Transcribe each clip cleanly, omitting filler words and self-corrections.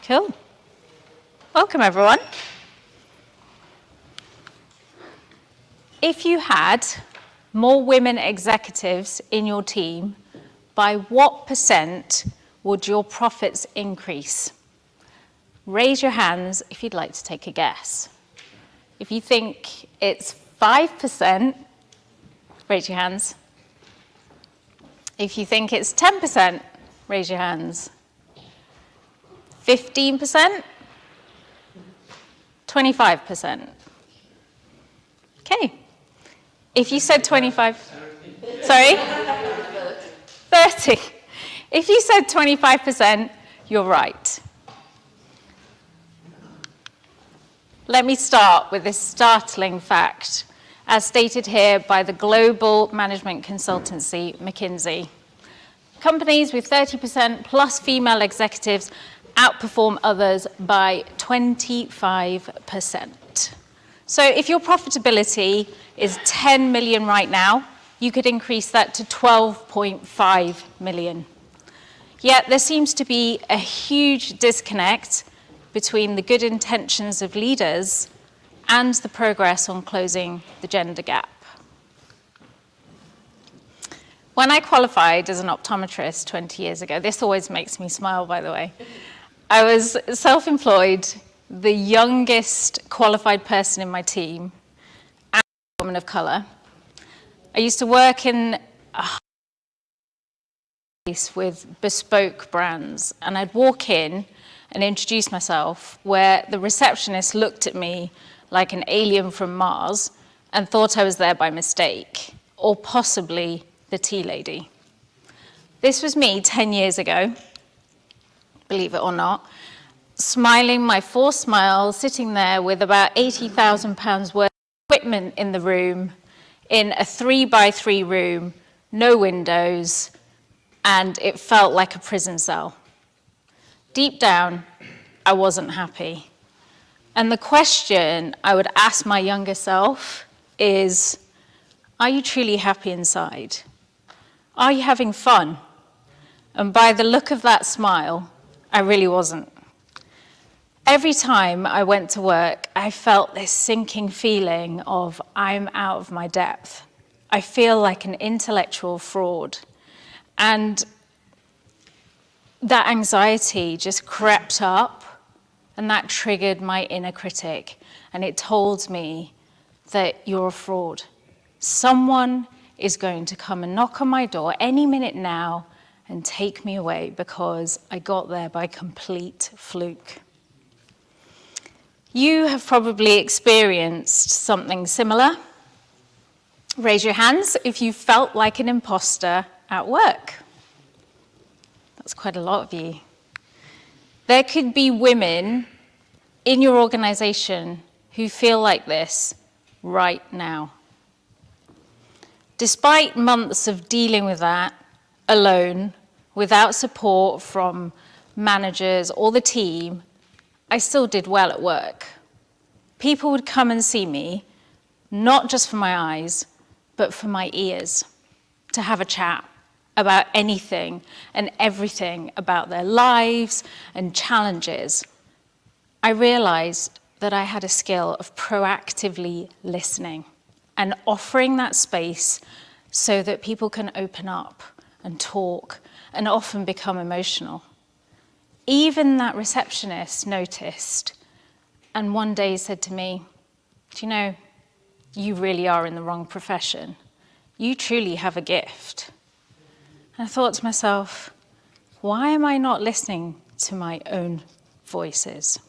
Cool. Welcome, everyone. If you had more women executives in your team, by what % would your profits increase? Raise your hands if you'd like to take a guess. If you think it's 5%, raise your hands. If you think it's 10%, raise your hands. 15%? 25%? Okay. If you said 25, sorry? 30. If you said 25%, you're right. Let me start with this startling fact, as stated here by the global management consultancy, McKinsey. Companies with 30% plus female executives outperform others by 25%. So if your profitability is 10 million right now, you could increase that to 12.5 million. Yet there seems to be a huge disconnect between the good intentions of leaders and the progress on closing the gender gap. When I qualified as an optometrist 20 years ago, this always makes me smile, by the way, I was self-employed, the youngest qualified person in my team, and a woman of color. I used to work in a place with bespoke brands, and I'd walk in and introduce myself, where the receptionist looked at me like an alien from Mars and thought I was there by mistake, or possibly the tea lady. This was me 10 years ago, believe it or not, smiling my forced smile, sitting there with about £80,000 worth of equipment in the room, in a 3x3 room, no windows, and it felt like a prison cell. Deep down, I wasn't happy. And the question I would ask my younger self is, are you truly happy inside? Are you having fun? And by the look of that smile, I really wasn't. Every time I went to work, I felt this sinking feeling of I'm out of my depth. I feel like an intellectual fraud. And that anxiety just crept up, and that triggered my inner critic. And it told me that you're a fraud. Someone is going to come and knock on my door any minute now and take me away because I got there by complete fluke. You have probably experienced something similar. Raise your hands if you felt like an imposter at work. That's quite a lot of you. There could be women in your organization who feel like this right now. Despite months of dealing with that alone, without support from managers or the team, I still did well at work. People would come and see me, not just for my eyes, but for my ears, to have a chat about anything and everything about their lives and challenges. I realized that I had a skill of proactively listening and offering that space so that people can open up and talk and often become emotional. Even that receptionist noticed and one day said to me, do you know, you really are in the wrong profession. You truly have a gift. And I thought to myself, why am I not listening to my own voices?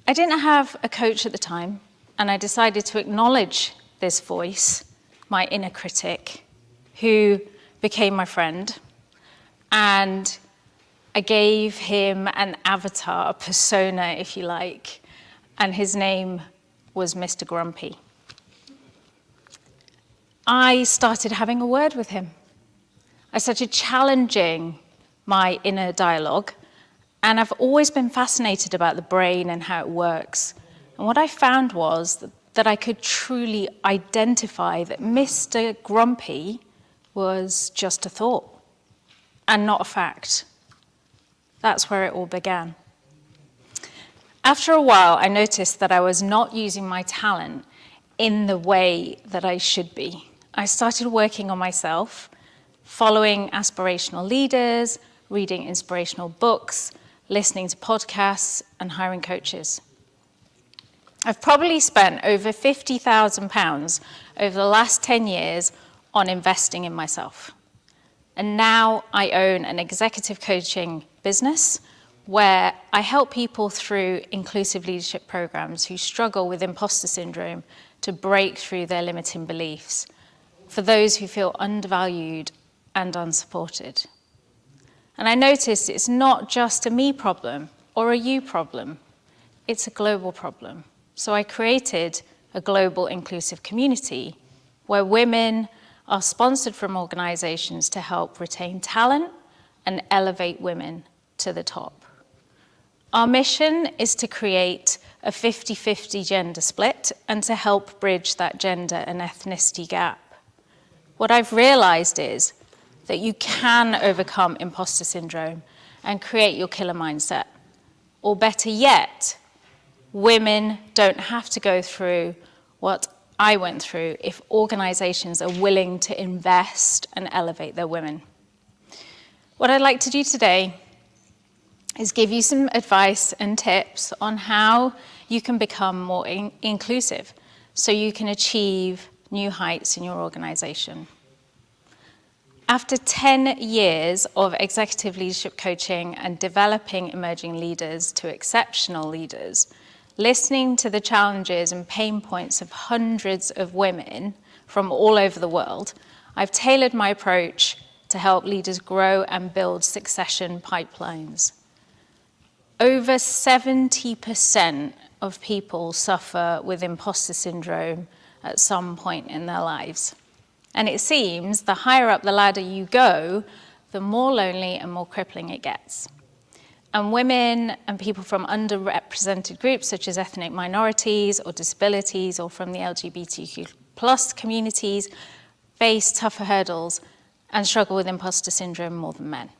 I didn't have a coach at the time, and I decided to acknowledge this voice, my inner critic, who became my friend. And I gave him an avatar, a persona, if you like, and his name was Mr. Grumpy. I started having a word with him. I started challenging my inner dialogue, and I've always been fascinated about the brain and how it works. And what I found was that I could truly identify that Mr. Grumpy was just a thought and not a fact. That's where it all began. After a while, I noticed that I was not using my talent in the way that I should be. I started working on myself, following aspirational leaders, reading inspirational books, listening to podcasts, and hiring coaches. I've probably spent over £50,000 over the last 10 years on investing in myself. And now I own an executive coaching business where I help people through inclusive leadership programs who struggle with imposter syndrome to break through their limiting beliefs, for those who feel undervalued and unsupported. And I noticed it's not just a me problem or a you problem, it's a global problem. So I created a global inclusive community where women are sponsored from organizations to help retain talent and elevate women to the top. Our mission is to create a 50-50 gender split and to help bridge that gender and ethnicity gap. What I've realized is that you can overcome imposter syndrome and create your killer mindset. Or better yet, women don't have to go through what I went through if organizations are willing to invest and elevate their women. What I'd like to do today is give you some advice and tips on how you can become more inclusive so you can achieve new heights in your organization. After 10 years of executive leadership coaching and developing emerging leaders to exceptional leaders, listening to the challenges and pain points of hundreds of women from all over the world, I've tailored my approach to help leaders grow and build succession pipelines. Over 70% of people suffer with imposter syndrome at some point in their lives. And it seems the higher up the ladder you go, the more lonely and more crippling it gets. And women and people from underrepresented groups such as ethnic minorities or disabilities or from the LGBTQ+ communities face tougher hurdles and struggle with imposter syndrome more than men.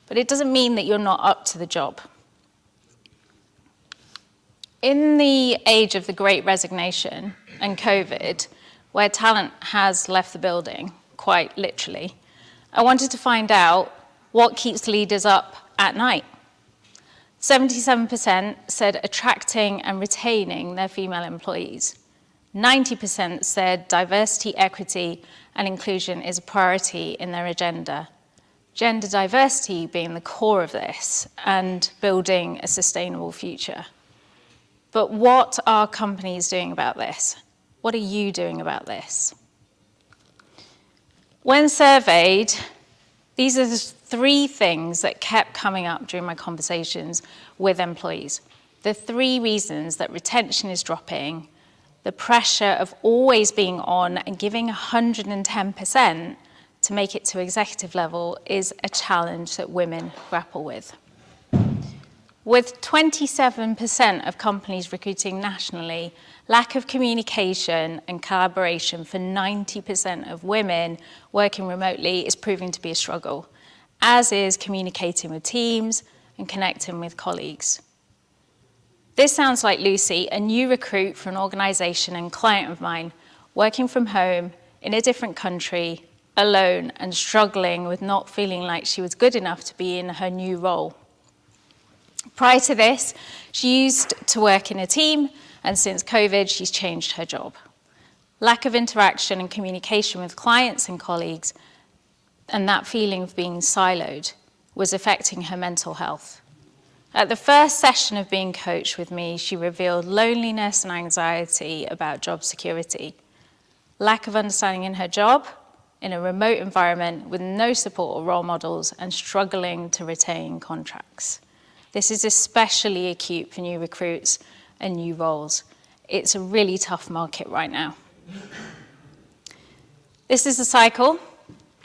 But it doesn't mean that you're not up to the job. In the age of the Great Resignation and COVID, where talent has left the building, quite literally, I wanted to find out what keeps leaders up at night. 77% said attracting and retaining their female employees. 90% said diversity, equity, and inclusion is a priority in their agenda. Gender diversity being the core of this and building a sustainable future. But what are companies doing about this? What are you doing about this? When surveyed, these are the three things that kept coming up during my conversations with employees. The three reasons that retention is dropping, the pressure of always being on and giving 110% to make it to executive level is a challenge that women grapple with. With 27% of companies recruiting nationally, lack of communication and collaboration for 90% of women working remotely is proving to be a struggle, as is communicating with teams and connecting with colleagues. This sounds like Lucy, a new recruit for an organization and client of mine, working from home in a different country, alone and struggling with not feeling like she was good enough to be in her new role. Prior to this, she used to work in a team, and since COVID, she's changed her job. Lack of interaction and communication with clients and colleagues, and that feeling of being siloed, was affecting her mental health. At the first session of being coached with me, she revealed loneliness and anxiety about job security, lack of understanding in her job, in a remote environment with no support or role models, and struggling to retain contracts. This is especially acute for new recruits and new roles. It's a really tough market right now. This is a cycle.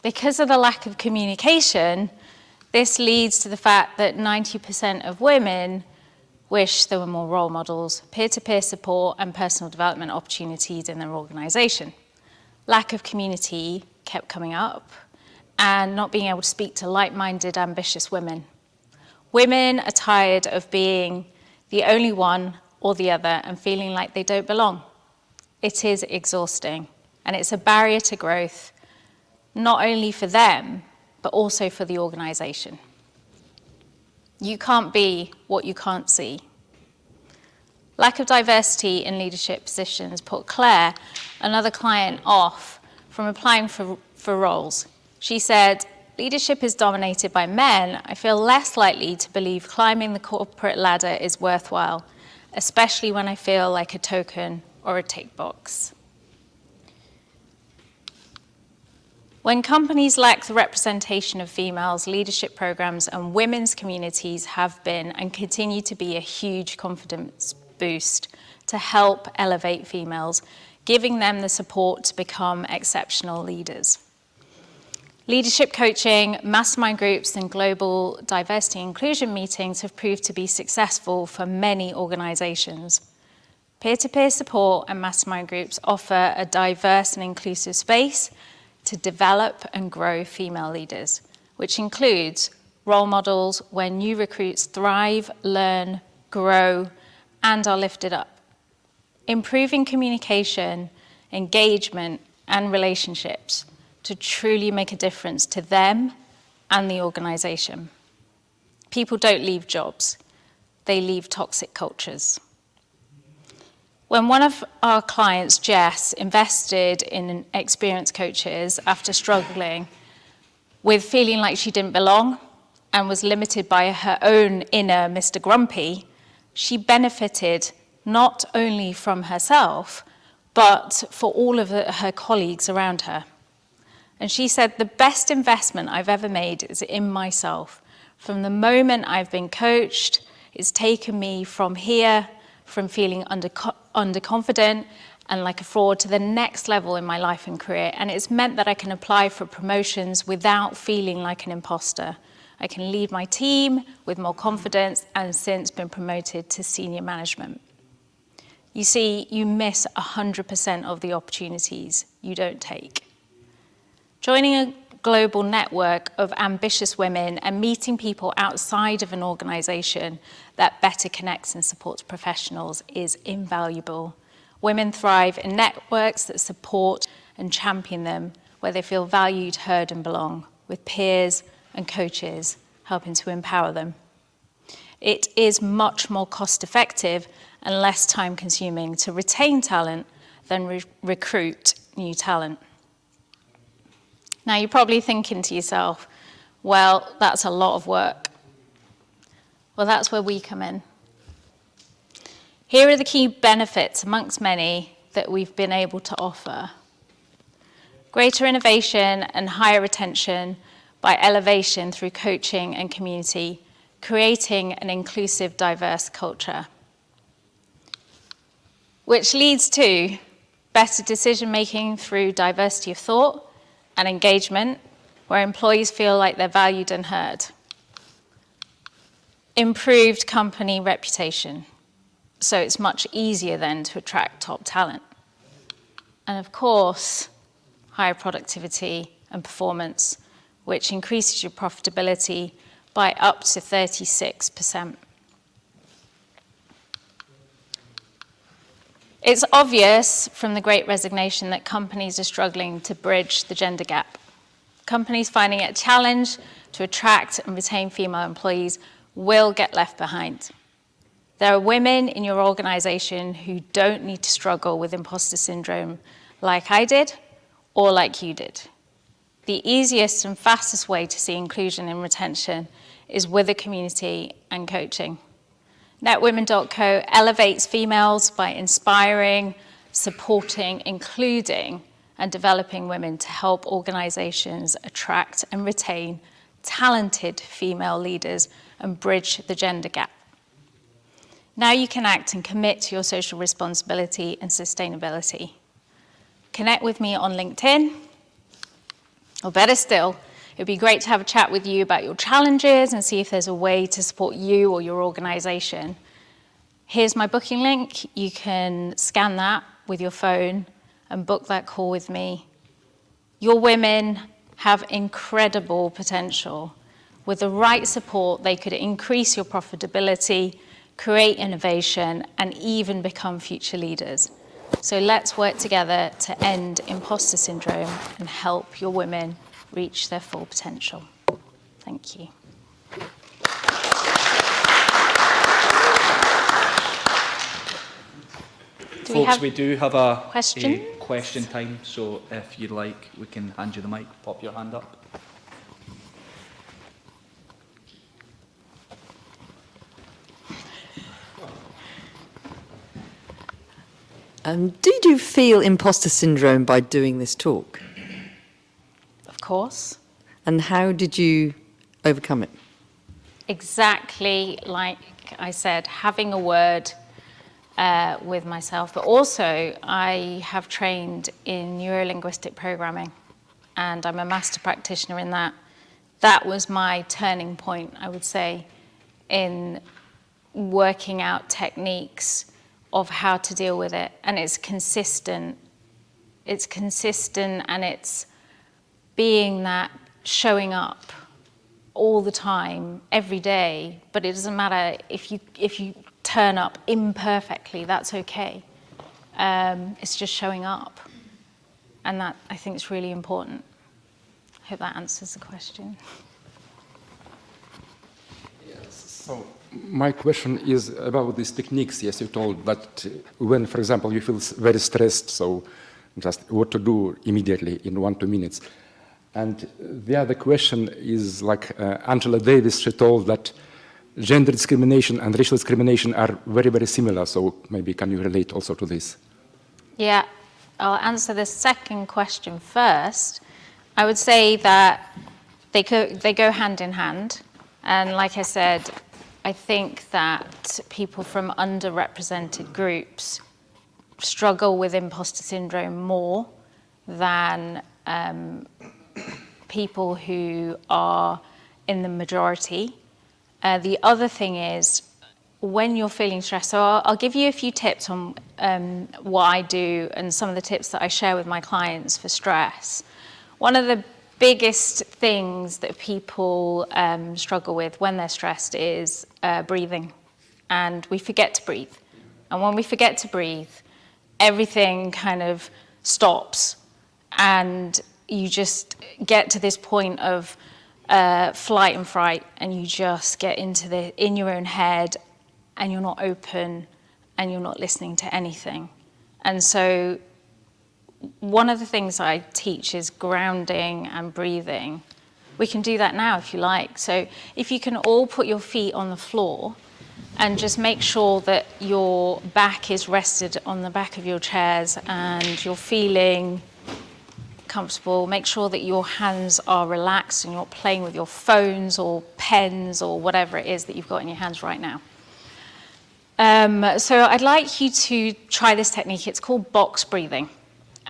Because of the lack of communication, this leads to the fact that 90% of women wish there were more role models, peer-to-peer support, and personal development opportunities in their organization. Lack of community kept coming up, and not being able to speak to like-minded, ambitious women. Women are tired of being the only one or the other and feeling like they don't belong. It is exhausting, and it's a barrier to growth, not only for them, but also for the organisation. You can't be what you can't see. Lack of diversity in leadership positions put Claire, another client, off from applying for roles. She said, "Leadership is dominated by men. I feel less likely to believe climbing the corporate ladder is worthwhile, especially when I feel like a token or a tick box." When companies lack the representation of females, leadership programs and women's communities have been and continue to be a huge confidence boost to help elevate females, giving them the support to become exceptional leaders. Leadership coaching, mastermind groups, and global diversity and inclusion meetings have proved to be successful for many organizations. Peer-to-peer support and mastermind groups offer a diverse and inclusive space to develop and grow female leaders, which includes role models where new recruits thrive, learn, grow, and are lifted up. Improving communication, engagement, and relationships to truly make a difference to them and the organization. People don't leave jobs, they leave toxic cultures. When one of our clients, Jess, invested in experienced coaches after struggling with feeling like she didn't belong and was limited by her own inner Mr. Grumpy, she benefited not only from herself, but for all of her colleagues around her. And she said, "The best investment I've ever made is in myself. From the moment I've been coached, it's taken me from here, from feeling underconfident and like a fraud, to the next level in my life and career. And it's meant that I can apply for promotions without feeling like an imposter. I can lead my team with more confidence and since been promoted to senior management." You see, you miss 100% of the opportunities you don't take. Joining a global network of ambitious women and meeting people outside of an organization that better connects and supports professionals is invaluable. Women thrive in networks that support and champion them, where they feel valued, heard, and belong, with peers and coaches helping to empower them. It is much more cost-effective and less time-consuming to retain talent than recruit new talent. Now, you're probably thinking to yourself, well, that's a lot of work. Well, that's where we come in. Here are the key benefits, amongst many, that we've been able to offer. Greater innovation and higher retention by elevation through coaching and community, creating an inclusive, diverse culture. Which leads to better decision-making through diversity of thought and engagement, where employees feel like they're valued and heard. Improved company reputation, so it's much easier then to attract top talent. And of course, higher productivity and performance, which increases your profitability by up to 36%. It's obvious from the Great Resignation that companies are struggling to bridge the gender gap. Companies finding it a challenge to attract and retain female employees will get left behind. There are women in your organization who don't need to struggle with imposter syndrome like I did or like you did. The easiest and fastest way to see inclusion and retention is with a community and coaching. Netwomen.co elevates females by inspiring, supporting, including, and developing women to help organizations attract and retain talented female leaders and bridge the gender gap. Now you can act and commit to your social responsibility and sustainability. Connect with me on LinkedIn, or better still, it'd be great to have a chat with you about your challenges and see if there's a way to support you or your organization. Here's my booking link. You can scan that with your phone and book that call with me. Your women have incredible potential. with the right support, they could increase your profitability, create innovation, and even become future leaders. So let's work together to end imposter syndrome and help your women reach their full potential. Thank you. Folks, we do have a question time, so if you'd like, we can hand you the mic. Pop your hand up. Did you feel imposter syndrome by doing this talk? Of course. And how did you overcome it? Exactly like I said, having a word with myself, but also I have trained in neuro-linguistic programming, and I'm a master practitioner in that. That was my turning point, I would say, in working out techniques of how to deal with it. And it's consistent and it's being that, showing up all the time, every day. But it doesn't matter if you turn up imperfectly, that's okay. It's just showing up. And that, I think, is really important. I hope that answers the question. Yes. So my question is about these techniques. Yes, you told that when, for example, you feel very stressed, so just what to do immediately in 1-2 minutes. And the other question is like Angela Davis, she told that gender discrimination and racial discrimination are very, very similar. So maybe can you relate also to this? Yeah, I'll answer the second question first. I would say that they go hand in hand. And like I said, I think that people from underrepresented groups struggle with imposter syndrome more than people who are in the majority. The other thing is, when you're feeling stressed, so I'll give you a few tips on what I do and some of the tips that I share with my clients for stress. One of the biggest things that people struggle with when they're stressed is breathing. And we forget to breathe. And when we forget to breathe, everything kind of stops. And you just get to this point of flight and fright, and you just get in your own head, and you're not open, and you're not listening to anything. And so one of the things I teach is grounding and breathing. We can do that now if you like. So if you can all put your feet on the floor and just make sure that your back is rested on the back of your chairs and you're feeling comfortable. Make sure that your hands are relaxed and you're not playing with your phones or pens or whatever it is that you've got in your hands right now. So I'd like you to try this technique. It's called box breathing.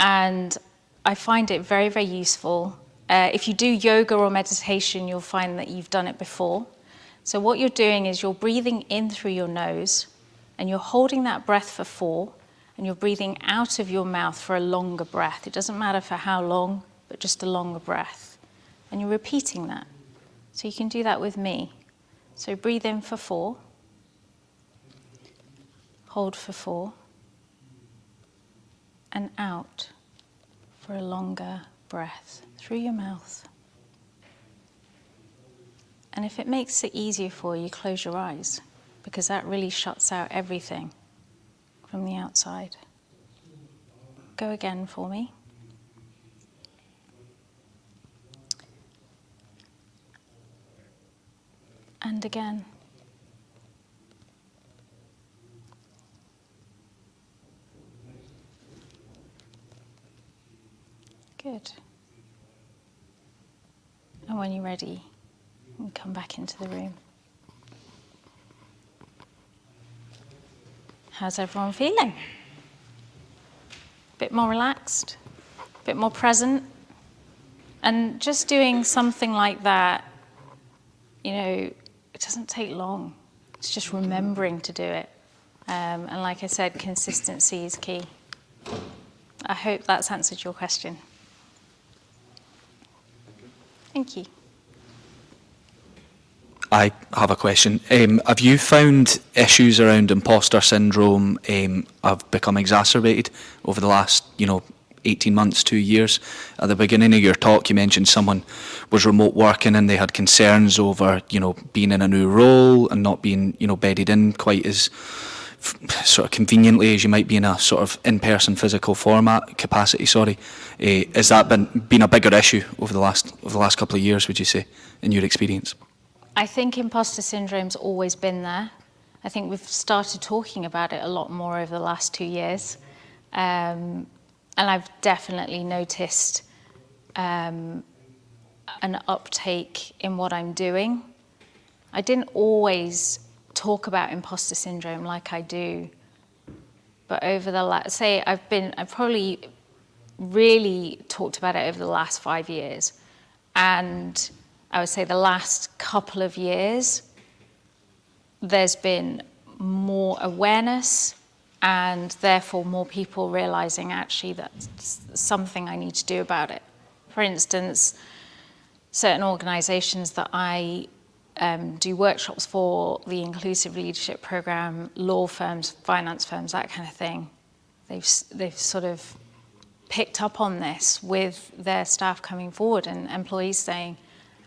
And I find it very, very useful. If you do yoga or meditation, you'll find that you've done it before. So what you're doing is you're breathing in through your nose and you're holding that breath for 4. And you're breathing out of your mouth for a longer breath. It doesn't matter for how long, but just a longer breath. And you're repeating that. So you can do that with me. So breathe in for 4. Hold for 4. And out for a longer breath through your mouth. And if it makes it easier for you, close your eyes, because that really shuts out everything from the outside. Go again for me. And again. Good. And when you're ready, you can come back into the room. How's everyone feeling? A bit more relaxed? A bit more present? And just doing something like that, you know, it doesn't take long. It's just remembering to do it. And like I said, consistency is key. I hope that's answered your question. Thank you. I have a question. Have you found issues around imposter syndrome have become exacerbated over the last, 18 months, 2 years? At the beginning of your talk, you mentioned someone was remote working and they had concerns over, being in a new role and not being, bedded in quite as sort of conveniently as you might be in a sort of in-person physical capacity. Has that been a bigger issue over the last couple of years, would you say, in your experience? I think imposter syndrome's always been there. I think we've started talking about it a lot more over the last 2 years. And I've definitely noticed an uptake in what I'm doing. I didn't always talk about imposter syndrome like I do, but over the last, I've probably really talked about it over the last 5 years. And I would say the last couple of years, there's been more awareness and therefore more people realizing actually that's something I need to do about it. For instance, certain organizations that I do workshops for, the Inclusive Leadership Program, law firms, finance firms, that kind of thing, they've sort of picked up on this with their staff coming forward and employees saying,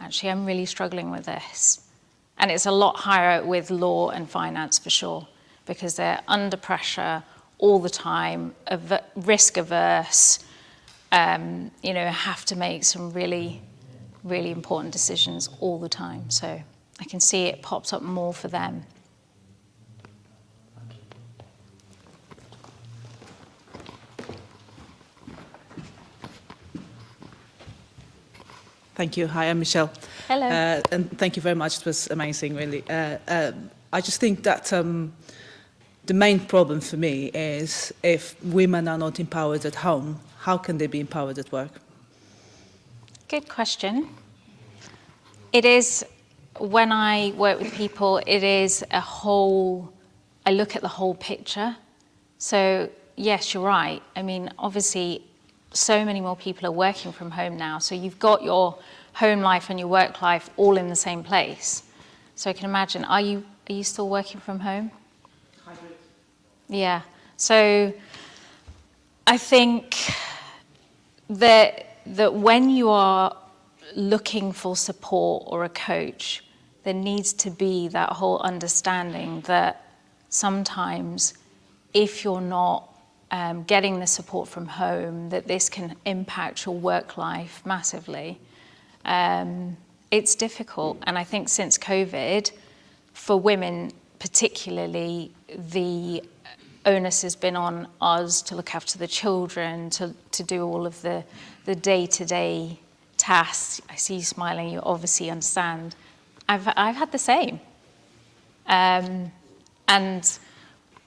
actually, I'm really struggling with this. And it's a lot higher with law and finance for sure, because they're under pressure all the time, risk averse, have to make some really, really important decisions all the time. So I can see it pops up more for them. Thank you. Hi, I'm Michelle. Hello. And thank you very much. It was amazing, really. I just think that the main problem for me is if women are not empowered at home, how can they be empowered at work? Good question. It is, when I work with people, it is I look at the whole picture. So yes, you're right. I mean, obviously, so many more people are working from home now. So you've got your home life and your work life all in the same place. So I can imagine, are you still working from home? Hybrid. Yeah. So I think that when you are looking for support or a coach, there needs to be that whole understanding that sometimes if you're not getting the support from home, that this can impact your work life massively. It's difficult. And I think since COVID, for women particularly, the onus has been on us to look after the children, to do all of the day-to-day tasks. I see you smiling, you obviously understand. I've had the same. And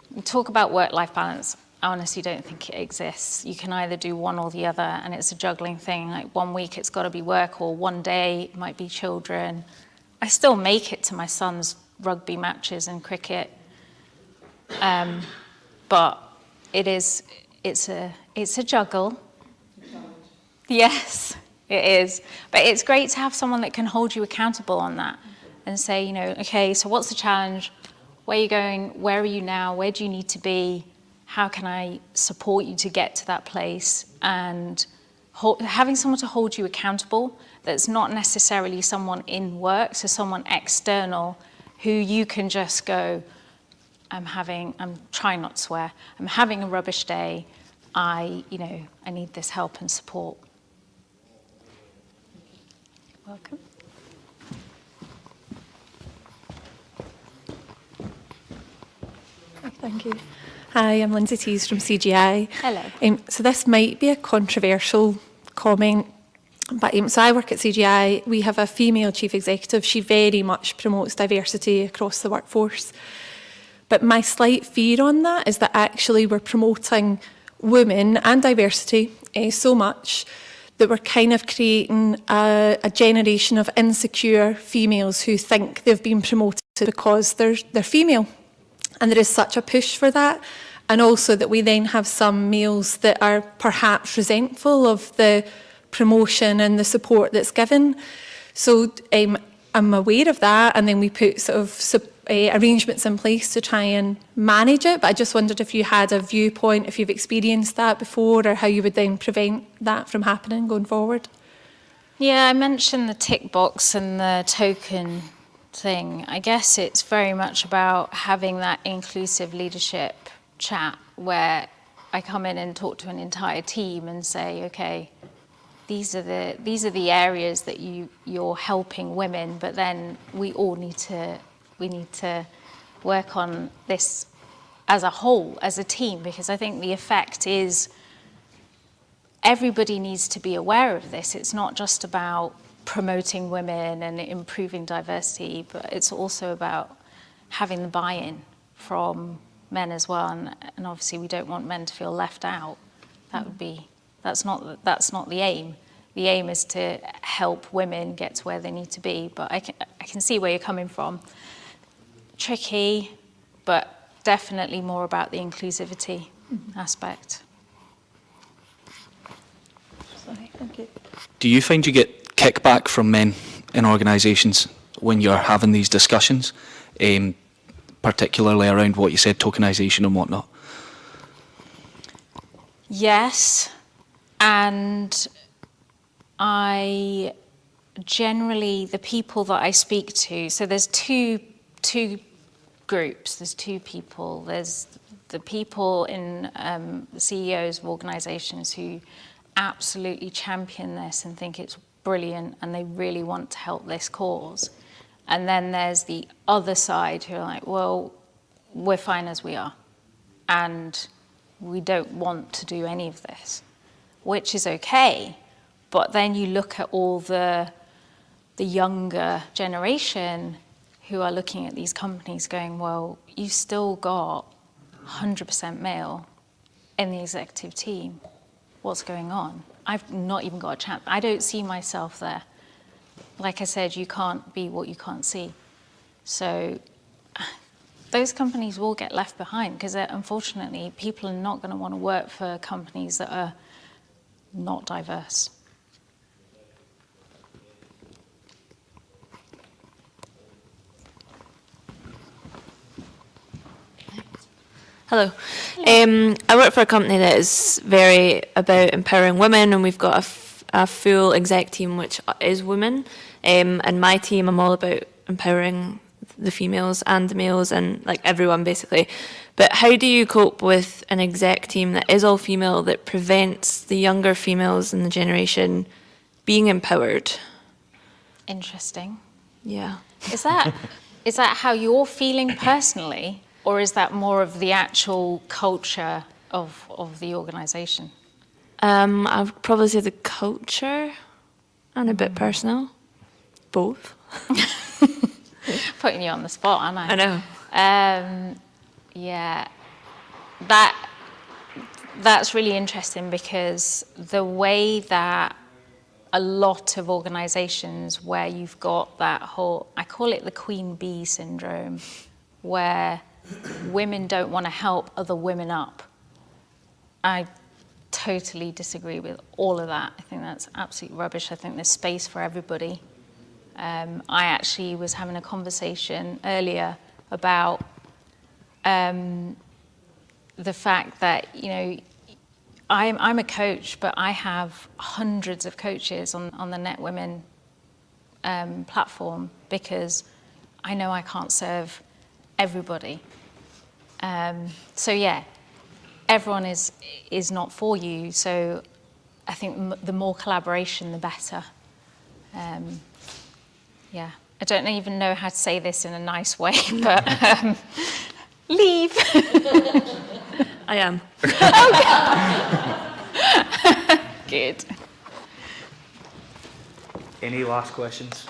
we talk about work-life balance. I honestly don't think it exists. You can either do one or the other, and it's a juggling thing. Like 1 week it's got to be work, or one day it might be children. I still make it to my son's rugby matches and cricket, but it's a juggle. Yes, it is. But it's great to have someone that can hold you accountable on that and say, okay, so what's the challenge? Where are you going? Where are you now? Where do you need to be? How can I support you to get to that place? And having someone to hold you accountable that's not necessarily someone in work, so someone external who you can just go, I'm trying not to swear, I'm having a rubbish day, I need this help and support. Welcome. Thank you. Hi, I'm Lindsay Tees from CGI. Hello. So this might be a controversial comment, but so I work at CGI. We have a female chief executive. She very much promotes diversity across the workforce. But my slight fear on that is that actually we're promoting women and diversity so much that we're kind of creating a generation of insecure females who think they've been promoted because they're female. And there is such a push for that. And also that we then have some males that are perhaps resentful of the promotion and the support that's given. So I'm aware of that, and then we put sort of arrangements in place to try and manage it. But I just wondered if you had a viewpoint, if you've experienced that before, or how you would then prevent that from happening going forward. Yeah, I mentioned the tick box and the token thing. I guess it's very much about having that inclusive leadership chat where I come in and talk to an entire team and say, okay, these are the areas that you're helping women, but then we need to work on this as a whole, as a team, because I think the effect is everybody needs to be aware of this. It's not just about promoting women and improving diversity, but it's also about having the buy-in from men as well. And obviously we don't want men to feel left out. That's not the aim. The aim is to help women get to where they need to be. But I can see where you're coming from. Tricky, but definitely more about the inclusivity aspect. Sorry, thank you. Do you find you get kickback from men in organisations when you're having these discussions, particularly around what you said, tokenisation and whatnot? Yes, and I generally, the people that I speak to, so there's two groups, there's two people. There's the people in CEOs of organisations who absolutely champion this and think it's brilliant and they really want to help this cause. And then there's the other side who are like, well, we're fine as we are and we don't want to do any of this, which is okay. But then you look at all the younger generation who are looking at these companies going, well, you've still got 100% male in the executive team. What's going on? I've not even got a chance. I don't see myself there. Like I said, you can't be what you can't see. So those companies will get left behind because unfortunately people are not going to want to work for companies that are not diverse. Hello. I work for a company that is very about empowering women, and we've got a full exec team which is women. And my team, I'm all about empowering the females and the males and like everyone basically. But how do you cope with an exec team that is all female that prevents the younger females in the generation being empowered? Interesting. Yeah. Is that how you're feeling personally? Or is that more of the actual culture of the organisation? I would probably say the culture and a bit personal. Both. Putting you on the spot, aren't I? I know. Yeah, that's really interesting because the way that a lot of organisations where you've got that whole, I call it the queen bee syndrome, where women don't want to help other women up. I totally disagree with all of that. I think that's absolute rubbish. I think there's space for everybody. I actually was having a conversation earlier about the fact that, you know, I'm a coach, but I have hundreds of coaches on the Net Women platform because I know I can't serve everybody. So yeah, everyone is not for you. So I think the more collaboration, the better. Yeah, I don't even know how to say this in a nice way, but leave. I am. Good. Any last questions?